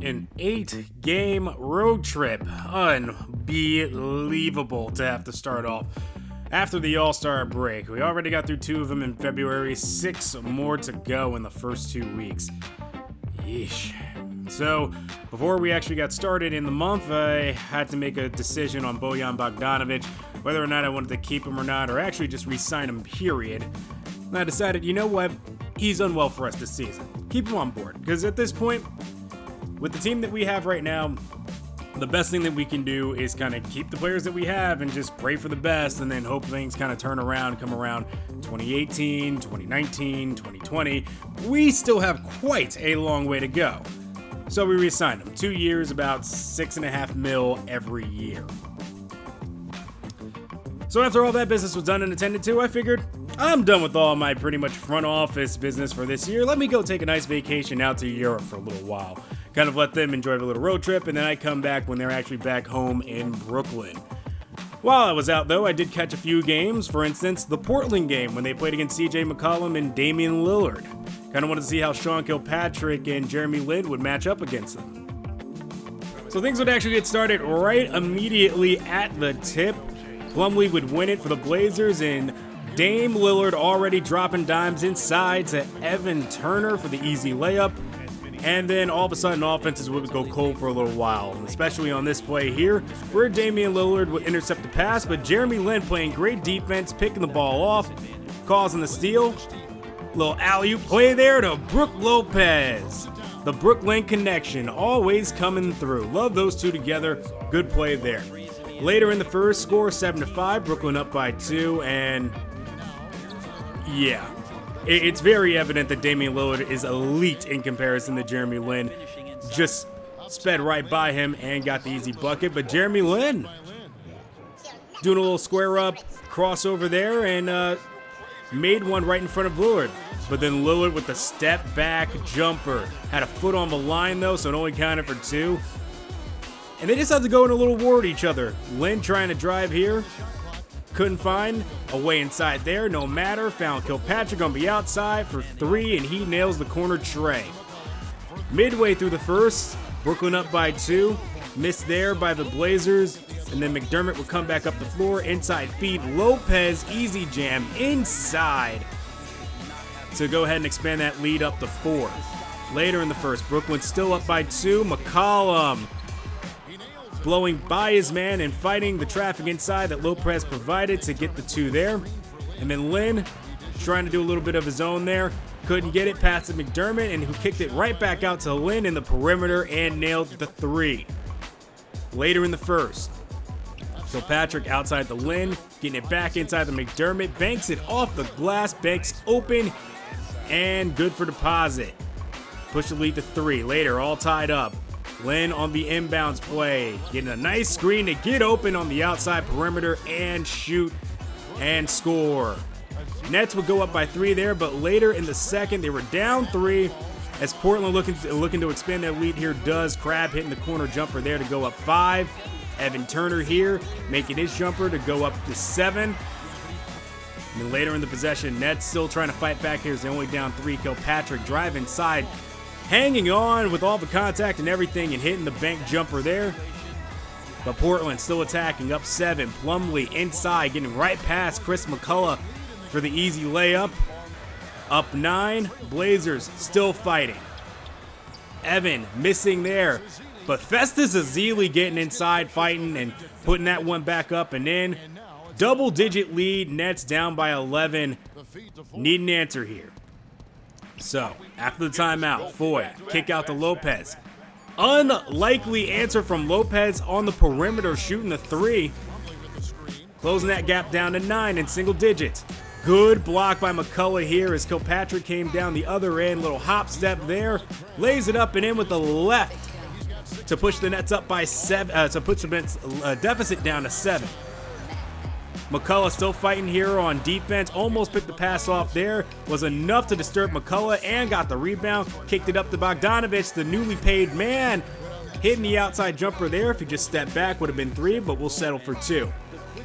An 8-game road trip. Unbelievable to have to start off after the All-Star break. We already got through 2 of them in February, 6 more to go in the first 2 weeks. Yeesh. So, before we actually got started in the month, I had to make a decision on Bojan Bogdanovic, whether or not I wanted to keep him or not, or actually just re-sign him, period. And I decided, you know what? He's unwell for us this season. Keep him on board, because at this point, with the team that we have right now, the best thing that we can do is kind of keep the players that we have and just pray for the best, and then hope things kind of turn around, come around 2018, 2019, 2020. We still have quite a long way to go. So we re-signed him. 2 years, about $6.5 million every year. So after all that business was done and attended to, I figured, I'm done with all my pretty much front office business for this year. Let me go take a nice vacation out to Europe for a little while. Kind of let them enjoy the little road trip, and then I come back when they're actually back home in Brooklyn. While I was out, though, I did catch a few games. For instance, the Portland game when they played against CJ McCollum and Damian Lillard. Kind of wanted to see how Sean Kilpatrick and Jeremy Lin would match up against them. So things would actually get started right immediately at the tip. Plumlee would win it for the Blazers, and Dame Lillard already dropping dimes inside to Evan Turner for the easy layup. And then all of a sudden, offenses would go cold for a little while, especially on this play here, where Damian Lillard would intercept the pass, but Jeremy Lin playing great defense, picking the ball off, causing the steal. Little alley-oop play there to Brook Lopez. The Brooklyn connection always coming through. Love those two together. Good play there. Later in the first, score 7-5, Brooklyn up by 2, and yeah. It's very evident that Damian Lillard is elite in comparison to Jeremy Lin. Just sped right by him and got the easy bucket. But Jeremy Lin doing a little square up, crossover there, and made one right in front of Lillard. But then Lillard with the step back jumper. Had a foot on the line though, so it only counted for 2. And they just had to go in a little war at each other. Lin trying to drive here. Couldn't find a way inside there, no matter. Found Kilpatrick on the outside for 3, and he nails the corner tray. Midway through the first, Brooklyn up by 2. Missed there by the Blazers, and then McDermott would come back up the floor. Inside feed, Lopez, easy jam inside to go ahead and expand that lead up to 4. Later in the first, Brooklyn still up by 2. McCollum blowing by his man and fighting the traffic inside that Lopez provided to get the 2 there. And then Lin trying to do a little bit of his own there. Couldn't get it past to McDermott, and who kicked it right back out to Lin in the perimeter and nailed the 3. Later in the first, Kilpatrick outside the Lin, getting it back inside the McDermott, banks it off the glass, banks open, and good for deposit. Push the lead to 3. Later, all tied up. Lin on the inbounds play, getting a nice screen to get open on the outside perimeter and shoot and score. Nets would go up by 3 there, but later in the second, they were down 3 as Portland looking to expand their lead here does. Crab hitting the corner jumper there to go up 5. Evan Turner here making his jumper to go up to 7. And then later in the possession, Nets still trying to fight back here as they're only down 3. Kilpatrick drive inside, hanging on with all the contact and everything and hitting the bank jumper there. But Portland still attacking, up 7. Plumlee inside, getting right past Chris McCullough for the easy layup. Up 9. Blazers still fighting. Evan missing there. But Festus Ezeli getting inside, fighting, and putting that one back up and in. Double-digit lead, Nets down by 11. Need an answer here. So, after the timeout, Foy, kick out to Lopez. Unlikely answer from Lopez on the perimeter, shooting the 3. Closing that gap down to 9 in single digits. Good block by McCullough here as Kilpatrick came down the other end. Little hop step there. Lays it up and in with the left to push the Nets up by 7, to push the Nets deficit down to 7. McCullough still fighting here on defense. Almost picked the pass off there. Was enough to disturb McCullough and got the rebound. Kicked it up to Bogdanovic, the newly paid man. Hitting the outside jumper there. If he just stepped back, would have been 3, but we'll settle for 2.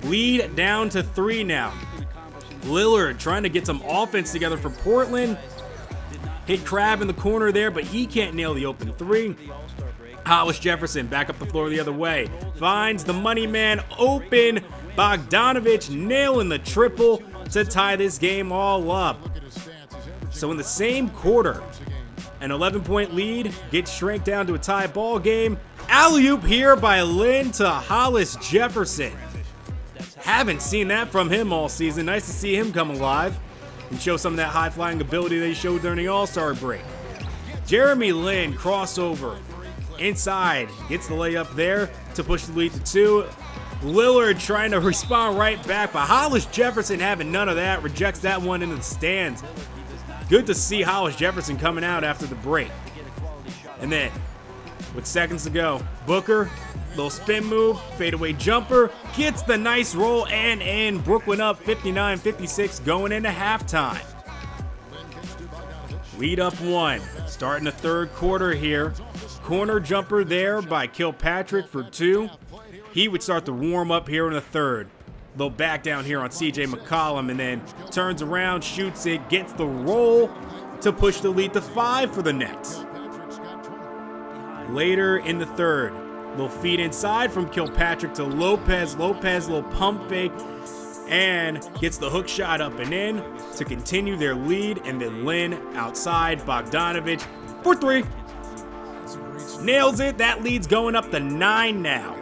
Lead down to 3 now. Lillard trying to get some offense together for Portland. Hit Crab in the corner there, but he can't nail the open three. Hollis Jefferson back up the floor the other way. Finds the money man open. Bogdanovich nailing the triple to tie this game all up. So in the same quarter, an 11-point lead gets shrank down to a tie ball game. Alley-oop here by Lynn to Hollis Jefferson. Haven't seen that from him all season. Nice to see him come alive and show some of that high-flying ability that he showed during the All-Star break. Jeremy Lin crossover inside, gets the layup there to push the lead to 2. Lillard trying to respond right back, but Hollis Jefferson having none of that, rejects that one into the stands. Good to see Hollis Jefferson coming out after the break. And then, with seconds to go, Booker, little spin move, fadeaway jumper, gets the nice roll and in. Brooklyn up 59-56 going into halftime. Lead up 1, starting the third quarter here. Corner jumper there by Kilpatrick for 2. He would start to warm up here in the third. Little back down here on CJ McCollum, and then turns around, shoots it, gets the roll to push the lead to 5 for the Nets. Later in the third, little feed inside from Kilpatrick to Lopez. Lopez, little pump fake, and gets the hook shot up and in to continue their lead. And then Lynn outside, Bogdanovich for 3. Nails it. That lead's going up to 9 now.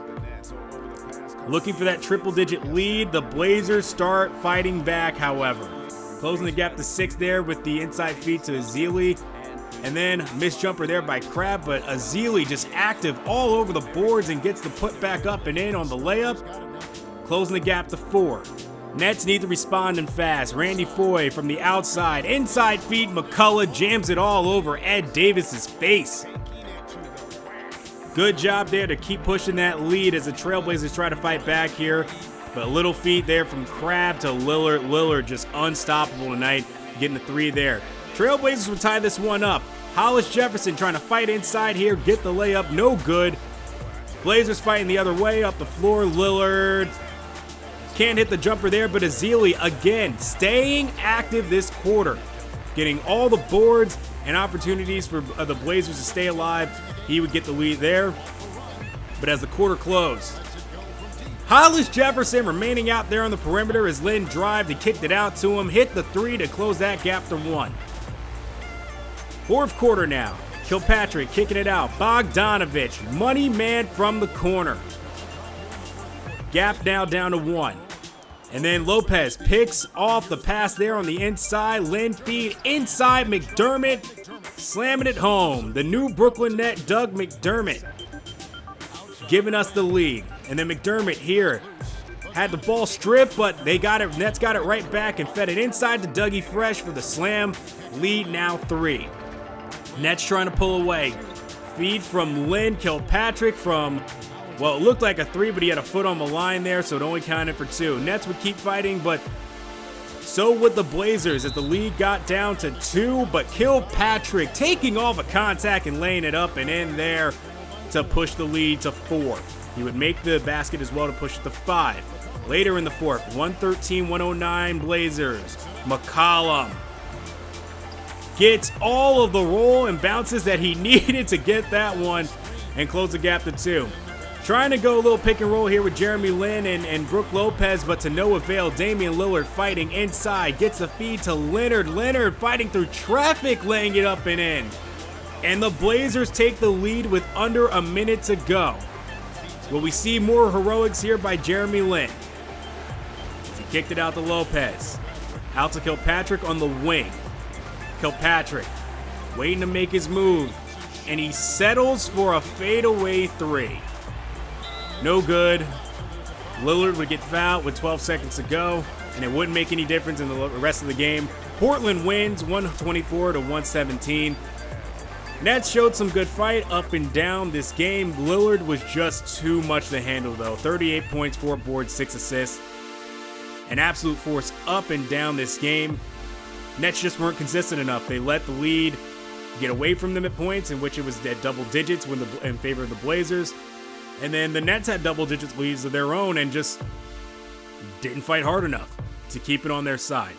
Looking for that triple-digit lead. The Blazers start fighting back, however. Closing the gap to 6 there with the inside feed to Ezeli. And then missed jumper there by Crab, but Ezeli just active all over the boards and gets the put back up and in on the layup. Closing the gap to 4. Nets need to respond and fast. Randy Foye from the outside. Inside feed, McCullough jams it all over Ed Davis's face. Good job there to keep pushing that lead as the Trailblazers try to fight back here. But little feed there from Crab to Lillard. Lillard just unstoppable tonight, getting the 3 there. Trailblazers will tie this one up. Hollis Jefferson trying to fight inside here, get the layup, no good. Blazers fighting the other way, up the floor. Lillard can't hit the jumper there, but Ezeli again staying active this quarter, getting all the boards and opportunities for the Blazers to stay alive. He would get the lead there. But as the quarter closed, Hollis Jefferson remaining out there on the perimeter as Lynn drived and kicked it out to him, hit the 3 to close that gap to 1. Fourth quarter now. Kilpatrick kicking it out. Bogdanovich, money man from the corner. Gap now down to 1. And then Lopez picks off the pass there on the inside. Lynn feed inside McDermott, slamming it home. The new Brooklyn net, Doug McDermott, giving us the lead. And then McDermott here had the ball stripped, but they got it. Nets got it right back and fed it inside to Dougie Fresh for the slam. Lead now 3. Nets trying to pull away. Feed from Lynn. Kilpatrick from, well, it looked like a 3, but he had a foot on the line there, so it only counted for 2. Nets would keep fighting, but so would the Blazers as the lead got down to 2. But Kilpatrick taking all the contact and laying it up and in there to push the lead to 4. He would make the basket as well to push it to 5. Later in the fourth, 113-109 Blazers. McCollum gets all of the roll and bounces that he needed to get that one and close the gap to 2. Trying to go a little pick and roll here with Jeremy Lin and Brook Lopez, but to no avail. Damian Lillard fighting inside, gets the feed to Leonard. Leonard fighting through traffic, laying it up and in. And the Blazers take the lead with under a minute to go. Will we see more heroics here by Jeremy Lin? He kicked it out to Lopez. Out to Kilpatrick on the wing. Kilpatrick waiting to make his move, and he settles for a fadeaway 3. No good. Lillard would get fouled with 12 seconds to go, and it wouldn't make any difference in the rest of the game. Portland wins 124-117. Nets showed some good fight up and down this game. Lillard was just too much to handle, though. 38 points, 4 boards, 6 assists. An absolute force up and down this game. Nets just weren't consistent enough. They let the lead get away from them at points in which it was at double digits in favor of the Blazers. And then the Nets had double digits leads of their own and just didn't fight hard enough to keep it on their side.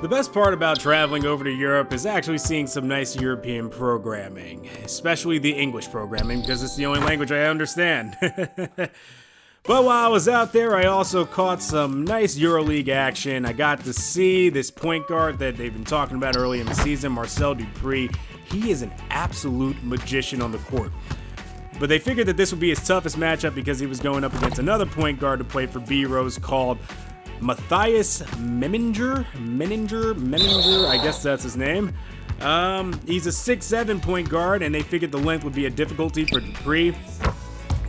The best part about traveling over to Europe is actually seeing some nice European programming, especially the English programming, because it's the only language I understand. But while I was out there, I also caught some nice EuroLeague action. I got to see this point guard that they've been talking about early in the season, Marcel Dupree. He is an absolute magician on the court. But they figured that this would be his toughest matchup because he was going up against another point guard to play for B-Rose called Matthias Meminger, I guess that's his name. He's a 6'7" point guard, and they figured the length would be a difficulty for Dupree.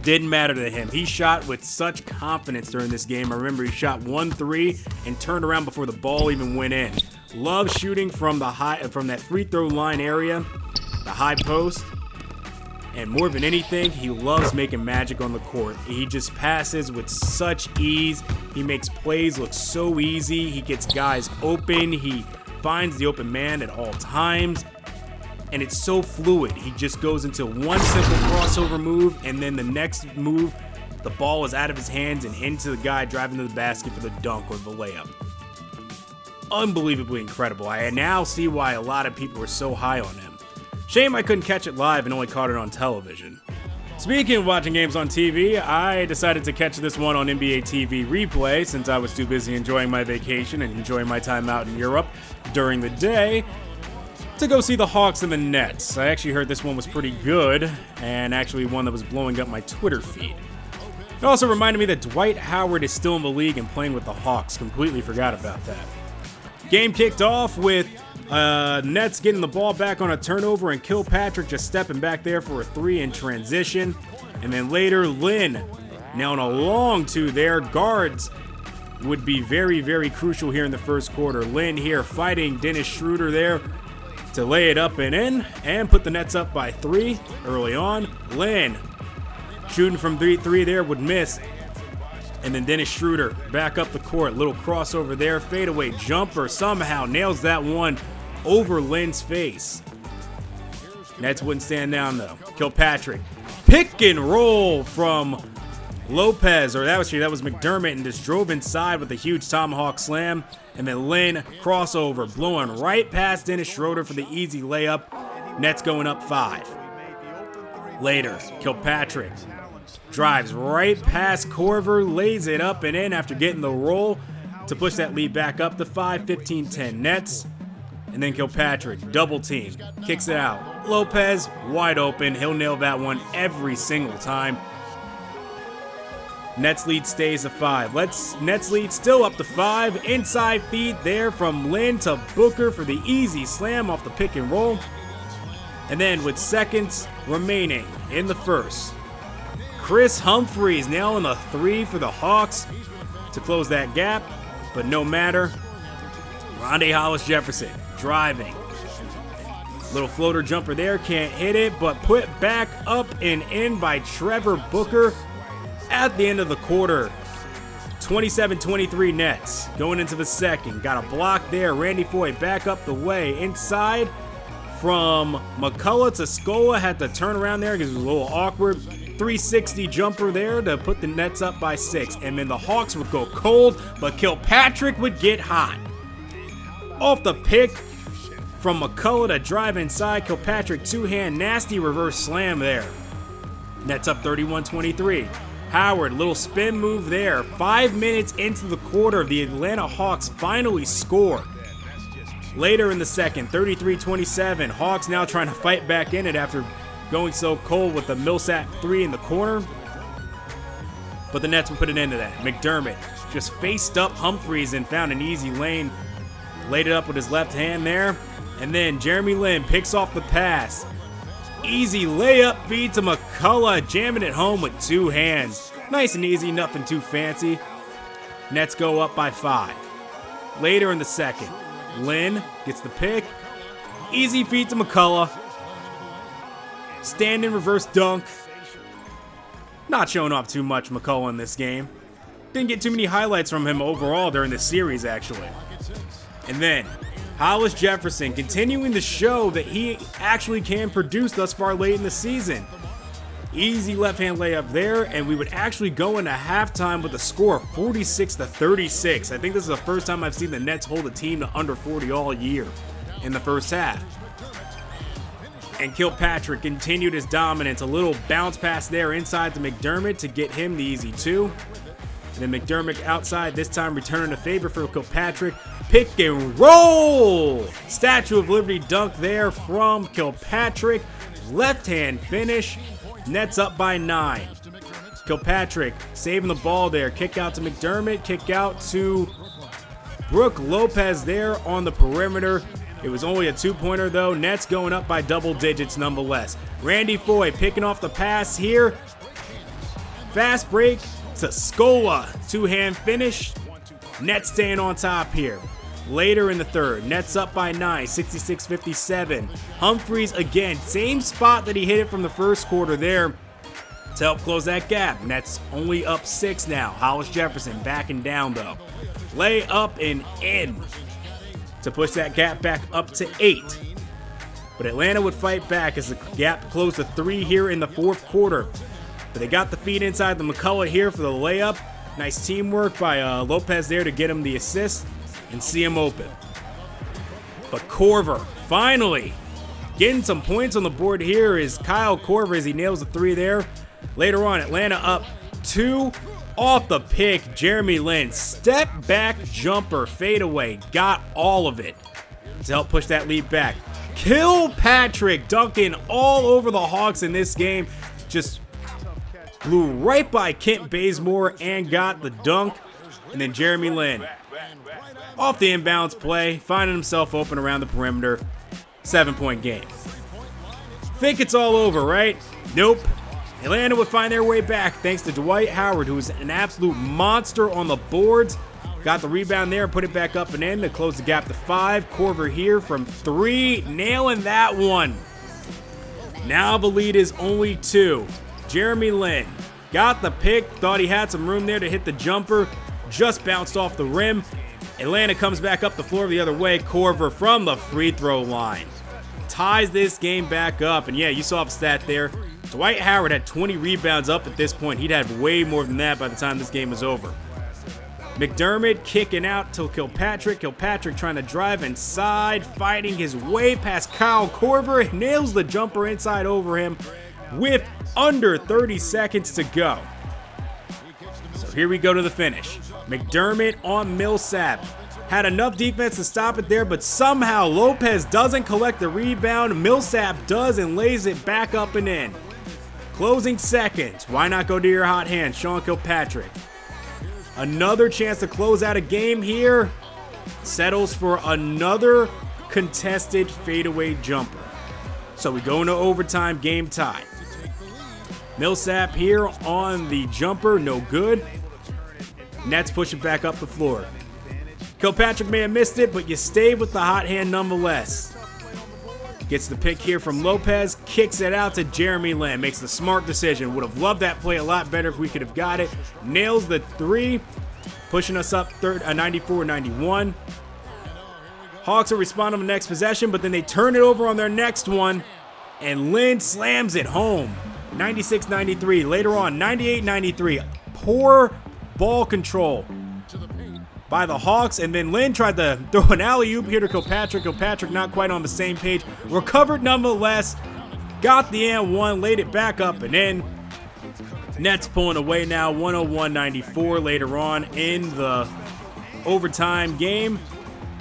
Didn't matter to him. He shot with such confidence during this game. I remember he shot 1 3 and turned around before the ball even went in. Loves shooting from that free throw line area, the high post. And more than anything, he loves making magic on the court. He just passes with such ease. He makes plays look so easy. He gets guys open. He finds the open man at all times. And it's so fluid. He just goes into one simple crossover move, and then the next move, the ball is out of his hands and into the guy driving to the basket for the dunk or the layup. Unbelievably incredible. I now see why a lot of people were so high on him. Shame I couldn't catch it live and only caught it on television. Speaking of watching games on TV, I decided to catch this one on NBA TV replay since I was too busy enjoying my vacation and enjoying my time out in Europe during the day to go see the Hawks and the Nets. I actually heard this one was pretty good, and actually one that was blowing up my Twitter feed. It also reminded me that Dwight Howard is still in the league and playing with the Hawks. Completely forgot about that. Game kicked off with Nets getting the ball back on a turnover and Kilpatrick just stepping back there for a 3 in transition. And then later, Lynn nailing a long 2 there. Guards would be very, very crucial here in the first quarter. Lynn here fighting Dennis Schroeder there to lay it up and in and put the Nets up by 3 early on. Lynn shooting from 3 there would miss. And then Dennis Schroeder back up the court. Little crossover there. Fadeaway jumper. Somehow nails that one over Lynn's face. Nets wouldn't stand down though. Kilpatrick. Pick and roll from Lopez. Or that was McDermott, and just drove inside with a huge tomahawk slam. And then Lynn crossover. Blowing right past Dennis Schroeder for the easy layup. Nets going up 5. Later, Kilpatrick drives right past Corver, lays it up and in after getting the roll to push that lead back up to 5, 15-10 Nets. And then Kilpatrick, double team, kicks it out. Lopez, wide open. He'll nail that one every single time. Nets lead stays at 5. Nets lead still up to 5. Inside feed there from Lynn to Booker for the easy slam off the pick and roll. And then with seconds remaining in the first, Chris Humphries nailing the 3 for the Hawks to close that gap, but no matter. Rondae Hollis-Jefferson driving. Little floater jumper there, can't hit it, but put back up and in by Trevor Booker at the end of the quarter. 27-23 Nets going into the second. Got a block there. Randy Foye back up the way inside from McCullough to Scola. Had to turn around there because it was a little awkward. 360 jumper there to put the Nets up by 6. And then the Hawks would go cold, but Kilpatrick would get hot. Off the pick from McCullough to drive inside. Kilpatrick two-hand nasty reverse slam there. Nets up 31-23. Howard, little spin move there. 5 minutes into the quarter, the Atlanta Hawks finally score. Later in the second, 33-27. Hawks now trying to fight back in it after going so cold with the Millsap 3 in the corner. But the Nets will put an end to that. McDermott just faced up Humphries and found an easy lane. Laid it up with his left hand there. And then Jeremy Lin picks off the pass. Easy layup feed to McCullough, jamming it home with 2 hands. Nice and easy, nothing too fancy. Nets go up by 5. Later in the second, Lin gets the pick. Easy feed to McCullough. Stand-in reverse dunk. Not showing off too much, McCullough, in this game. Didn't get too many highlights from him overall during the series, actually. And then Hollis-Jefferson continuing to show that he actually can produce thus far late in the season. Easy left-hand layup there, and we would actually go into halftime with a score of 46-36. I think this is the first time I've seen the Nets hold a team to under 40 all year in the first half. And Kilpatrick continued his dominance. A little bounce pass there inside to McDermott to get him the easy 2. And then McDermott outside, this time returning a favor for Kilpatrick. Pick and roll! Statue of Liberty dunk there from Kilpatrick. Left-hand finish. Nets up by 9. Kilpatrick saving the ball there. Kick out to McDermott. Kick out to Brook Lopez there on the perimeter. It was only a 2-pointer though. Nets going up by double digits nonetheless. Randy Foye picking off the pass here. Fast break to Scola. 2-hand finish. Nets staying on top here. Later in the third, Nets up by 9, 66-57. Humphries again, same spot that he hit it from the first quarter there to help close that gap. Nets only up 6 now. Hollis Jefferson backing down though. Lay up and in to push that gap back up to 8. But Atlanta would fight back as the gap closed to 3 here in the fourth quarter. But they got the feed inside the McCullough here for the layup. Nice teamwork by Lopez there to get him the assist and see him open. But Korver finally getting some points on the board here is Kyle Korver as he nails the 3 there. Later on, Atlanta up 2 off the pick. Jeremy Lin, step back jumper, fadeaway, got all of it to help push that lead back. Kilpatrick dunking all over the Hawks in this game. Just blew right by Kent Bazemore and got the dunk. And then Jeremy Lin off the inbounds play, finding himself open around the perimeter. 7-point game. Think it's all over, right? Nope. Atlanta would find their way back thanks to Dwight Howard, who was an absolute monster on the boards. Got the rebound there and put it back up and in to close the gap to 5. Korver here from 3, nailing that one. Now the lead is only 2. Jeremy Lin got the pick, thought he had some room there to hit the jumper, just bounced off the rim. Atlanta comes back up the floor the other way. Korver from the free throw line ties this game back up. And yeah, you saw the stat there. Dwight Howard had 20 rebounds up at this point. He'd have way more than that by the time this game was over. McDermott kicking out to Kilpatrick. Kilpatrick trying to drive inside, fighting his way past Kyle Korver. Nails the jumper inside over him with under 30 seconds to go. So here we go to the finish. McDermott on Millsap. Had enough defense to stop it there, but somehow Lopez doesn't collect the rebound. Millsap does and lays it back up and in. Closing seconds. Why not go to your hot hand, Sean Kilpatrick? Another chance to close out a game here. Settles for another contested fadeaway jumper. So we go into overtime, game tie. Millsap here on the jumper, no good. Nets push it back up the floor. Kilpatrick may have missed it, but you stayed with the hot hand nonetheless. Gets the pick here from Lopez, kicks it out to Jeremy Lin, makes the smart decision. Would have loved that play a lot better if we could have got it. Nails the 3, pushing us up 94-91. Hawks will respond on the next possession, but then they turn it over on their next one, and Lin slams it home. 96-93. Later on, 98-93. Poor ball control by the Hawks, and then Lin tried to throw an alley-oop here to Kilpatrick. Kilpatrick not quite on the same page. Recovered nonetheless. Got the and one, laid it back up and in. Nets pulling away now, 101-94 later on in the overtime game.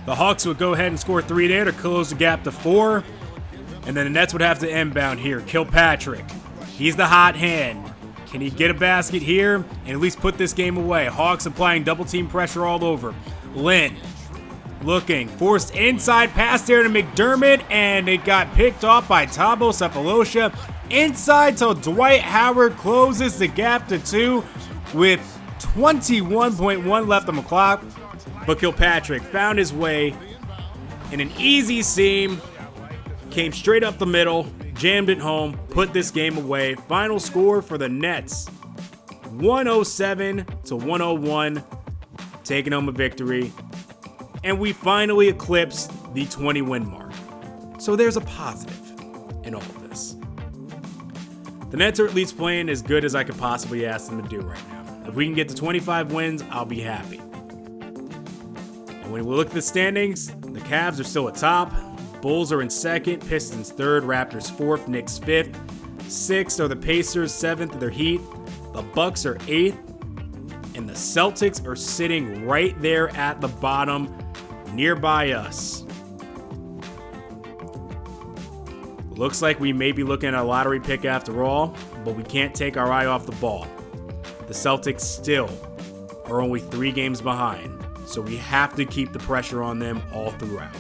The Hawks would go ahead and score 3 there to close the gap to 4. And then the Nets would have to inbound here. Kilpatrick, he's the hot hand. Can he get a basket here and at least put this game away? Hawks applying double team pressure all over. Lin looking, forced inside pass there to McDermott, and it got picked off by Thabo Sefolosha. Inside till Dwight Howard closes the gap to 2 with 21.1 left on the clock. But Kilpatrick found his way in an easy seam, came straight up the middle, jammed it home, put this game away. Final score for the Nets, 107-101, taking home a victory. And we finally eclipsed the 20-win mark. So there's a positive in all of this. The Nets are at least playing as good as I could possibly ask them to do right now. If we can get to 25 wins, I'll be happy. And when we look at the standings, the Cavs are still at top. Bulls are in second, Pistons third, Raptors fourth, Knicks fifth. Sixth are the Pacers, seventh are the Heat. The Bucks are eighth. And the Celtics are sitting right there at the bottom, nearby us. Looks like we may be looking at a lottery pick after all, but we can't take our eye off the ball. The Celtics still are only 3 games behind, so we have to keep the pressure on them all throughout.